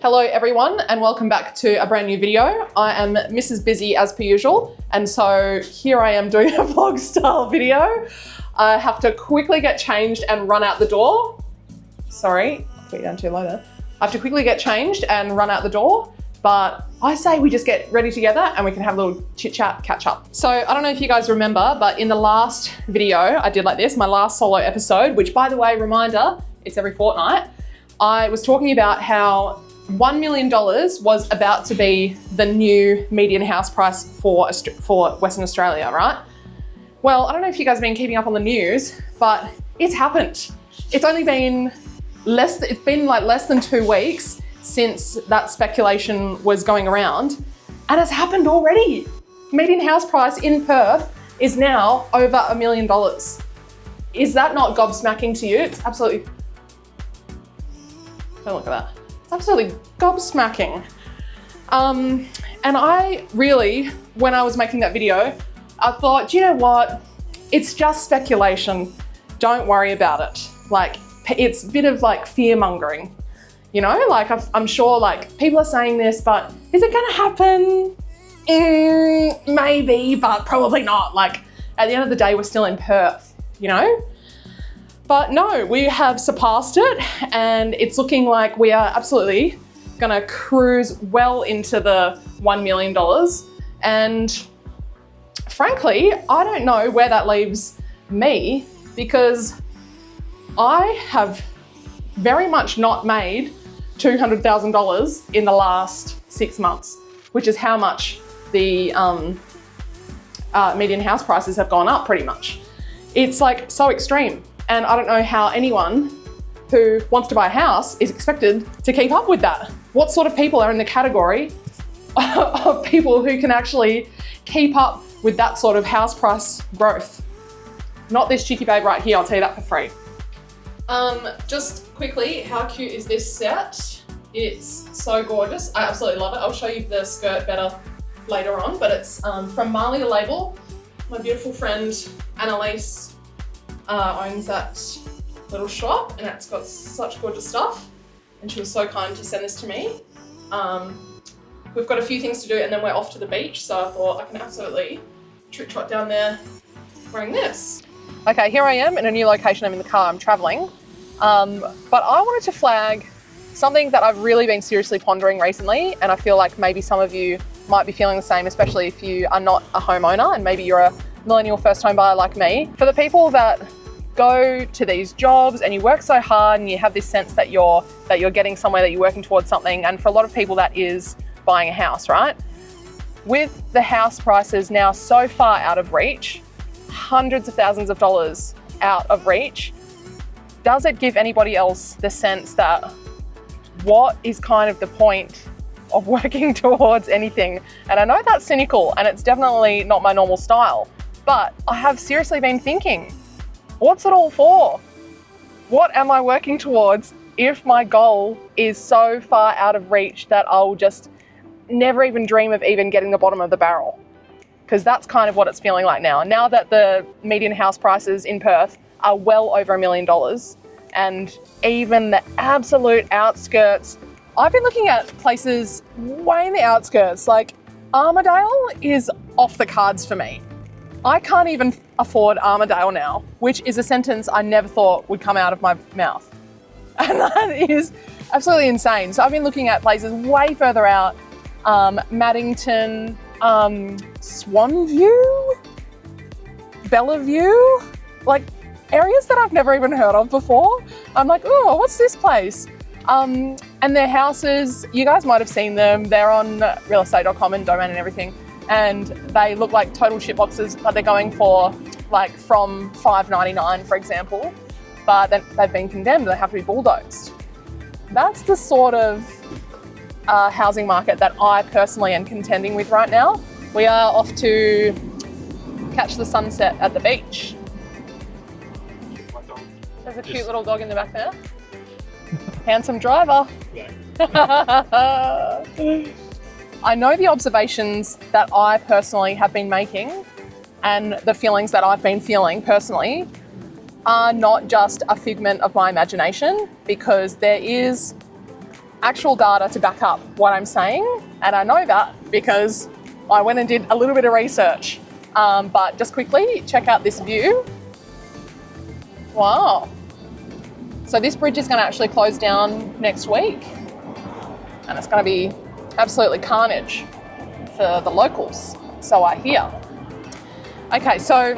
Hello everyone and welcome back to a brand new video. I am Mrs. Busy as per usual, and so here I am doing a vlog style video. I have to quickly get changed and run out the door. Sorry, I'll put you down too low there. I have to quickly get changed and run out the door, but I say we just get ready together and we can have a little chit chat, catch up. So I don't know if you guys remember, but in the last video I did like this, my last solo episode, which by the way, reminder, it's every fortnight. I was talking about how $1 million was about to be the new median house price for Western Australia, right? Well, I don't know if you guys have been keeping up on the news, but it's happened. It's only been less than 2 weeks since that speculation was going around, and it's happened already. Median house price in Perth is now over $1 million. Is that not gobsmacking to you? It's absolutely, don't look at that. It's absolutely gobsmacking. And I really, when I was making that video, I thought, do you know what? It's just speculation. Don't worry about it. Like, it's a bit of like fear mongering, you know? Like, I'm sure like people are saying this, but is it gonna happen? Maybe, but probably not. Like, at the end of the day, we're still in Perth, you know? But no, we have surpassed it, and it's looking like we are absolutely gonna cruise well into the $1 million. And frankly, I don't know where that leaves me, because I have very much not made $200,000 in the last 6 months, which is how much the median house prices have gone up pretty much. It's like so extreme. And I don't know how anyone who wants to buy a house is expected to keep up with that. What sort of people are in the category of people who can actually keep up with that sort of house price growth? Not this cheeky babe right here, I'll tell you that for free. Just quickly, how cute is this set? It's so gorgeous, I absolutely love it. I'll show you the skirt better later on, but it's from Marley the Label. My beautiful friend Annalise owns that little shop, and it's got such gorgeous stuff, and she was so kind to send this to me. We've got a few things to do and then we're off to the beach, so I thought I can absolutely trot trot down there wearing this. Okay, here I am in a new location. I'm in the car, I'm traveling, but I wanted to flag something that I've really been seriously pondering recently, and I feel like maybe some of you might be feeling the same, especially if you are not a homeowner and maybe you're a millennial first home buyer like me. For the people that go to these jobs and you work so hard and you have this sense that you're getting somewhere, that you're working towards something, and for a lot of people that is buying a house, right? With the house prices now so far out of reach, hundreds of thousands of dollars out of reach, does it give anybody else the sense that what is kind of the point of working towards anything? And I know that's cynical and it's definitely not my normal style, but I have seriously been thinking, what's it all for? What am I working towards if my goal is so far out of reach that I'll just never even dream of even getting the bottom of the barrel? Because that's kind of what it's feeling like now. Now that the median house prices in Perth are well over $1 million, and even the absolute outskirts, I've been looking at places way in the outskirts, like Armidale is off the cards for me. I can't even afford Armidale now, which is a sentence I never thought would come out of my mouth. And that is absolutely insane. So I've been looking at places way further out, Maddington, Swanview, Bellevue, like areas that I've never even heard of before. I'm like, oh, what's this place? And their houses, you guys might have seen them. They're on realestate.com and Domain and everything. And they look like total shitboxes, but they're going for like from $5.99, for example, but then they've been condemned, they have to be bulldozed. That's the sort of housing market that I personally am contending with right now. We are off to catch the sunset at the beach. There's a cute little dog in the back there. Handsome driver. I know the observations that I personally have been making and the feelings that I've been feeling personally are not just a figment of my imagination, because there is actual data to back up what I'm saying, and I know that because I went and did a little bit of research. But just quickly, check out this view. Wow. So this bridge is going to actually close down next week, and it's going to be absolutely carnage for the locals, so I hear. Okay, so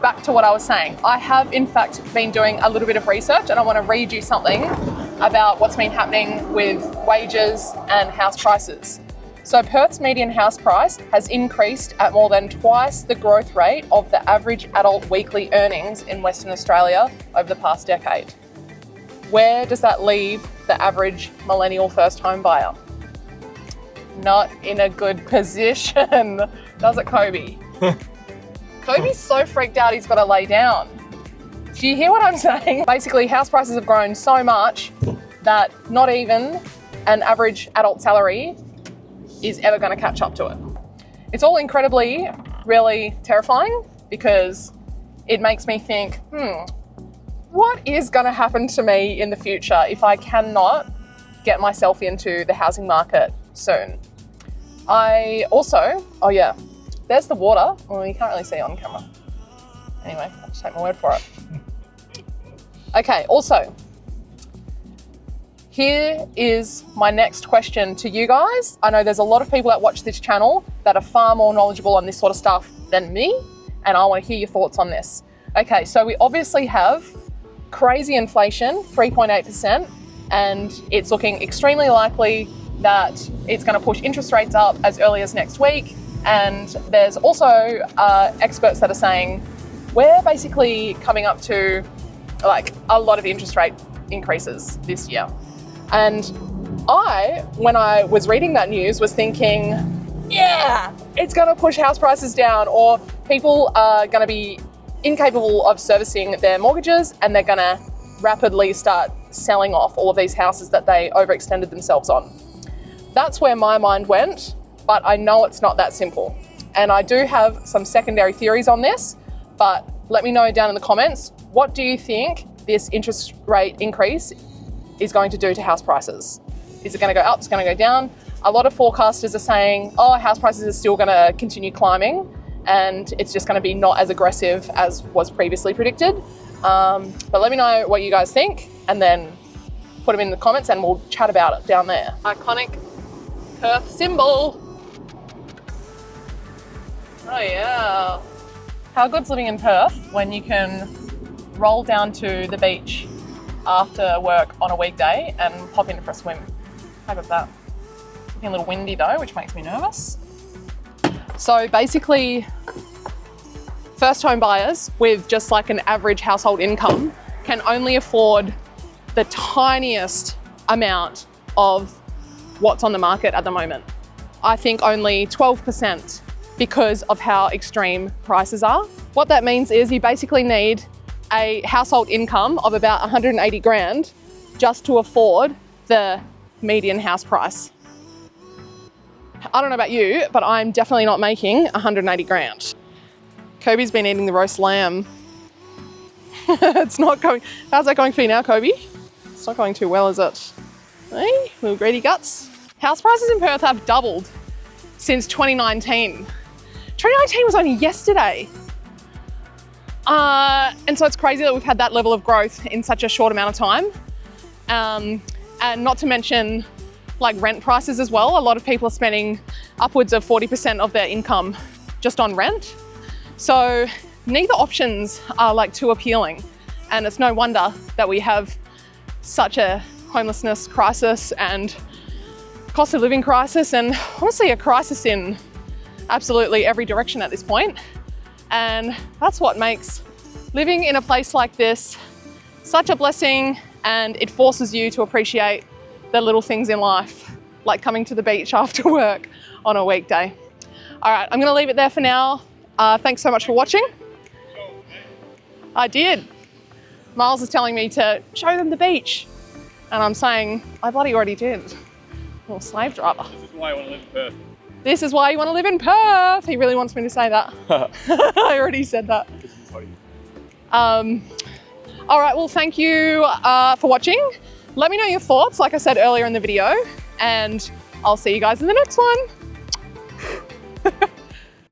back to what I was saying. I have in fact been doing a little bit of research, and I want to read you something about what's been happening with wages and house prices. So Perth's median house price has increased at more than twice the growth rate of the average adult weekly earnings in Western Australia over the past decade. Where does that leave the average millennial first home buyer? Not in a good position, does it, Kobe? Kobe's so freaked out he's got to lay down. Do you hear what I'm saying? Basically, house prices have grown so much that not even an average adult salary is ever going to catch up to it. It's all incredibly, really terrifying because it makes me think, what is going to happen to me in the future if I cannot get myself into the housing market soon? I also, oh yeah, there's the water. Well, you can't really see it on camera. Anyway, I'll just take my word for it. Okay, also, here is my next question to you guys. I know there's a lot of people that watch this channel that are far more knowledgeable on this sort of stuff than me, and I want to hear your thoughts on this. Okay, so we obviously have crazy inflation, 3.8%, and it's looking extremely likely that it's going to push interest rates up as early as next week. And there's also experts that are saying we're basically coming up to like a lot of interest rate increases this year. And when I was reading that news, was thinking, yeah, it's going to push house prices down, or people are going to be incapable of servicing their mortgages and they're going to rapidly start selling off all of these houses that they overextended themselves on. That's where my mind went, but I know it's not that simple. And I do have some secondary theories on this, but let me know down in the comments, what do you think this interest rate increase is going to do to house prices? Is it going to go up? Is it going to go down? A lot of forecasters are saying, oh, house prices are still going to continue climbing and it's just going to be not as aggressive as was previously predicted. But let me know what you guys think and then put them in the comments and we'll chat about it down there. Iconic Perth symbol. Oh yeah. How good's living in Perth when you can roll down to the beach after work on a weekday and pop in for a swim? How good's that? It's looking a little windy though, which makes me nervous. So basically, first home buyers with just like an average household income can only afford the tiniest amount of what's on the market at the moment. I think only 12% because of how extreme prices are. What that means is you basically need a household income of about 180 grand just to afford the median house price. I don't know about you, but I'm definitely not making 180 grand. Kobe's been eating the roast lamb. It's not going, how's that going for you now, Kobe? It's not going too well, is it? Hey, little greedy guts. House prices in Perth have doubled since 2019. 2019 was only yesterday. And so it's crazy that we've had that level of growth in such a short amount of time. And not to mention like rent prices as well. A lot of people are spending upwards of 40% of their income just on rent. So neither options are like too appealing. And it's no wonder that we have such a homelessness crisis and cost of living crisis, and honestly a crisis in absolutely every direction at this point. And that's what makes living in a place like this such a blessing, and it forces you to appreciate the little things in life, like coming to the beach after work on a weekday. All right, I'm gonna leave it there for now. Thanks so much for watching. I did. Miles is telling me to show them the beach, and I'm saying, I bloody already did. Little slave driver. This is why I want to live in Perth. This is why you want to live in Perth. He really wants me to say that. I already said that. This is funny. All right, well, thank you for watching. Let me know your thoughts, like I said earlier in the video, and I'll see you guys in the next one.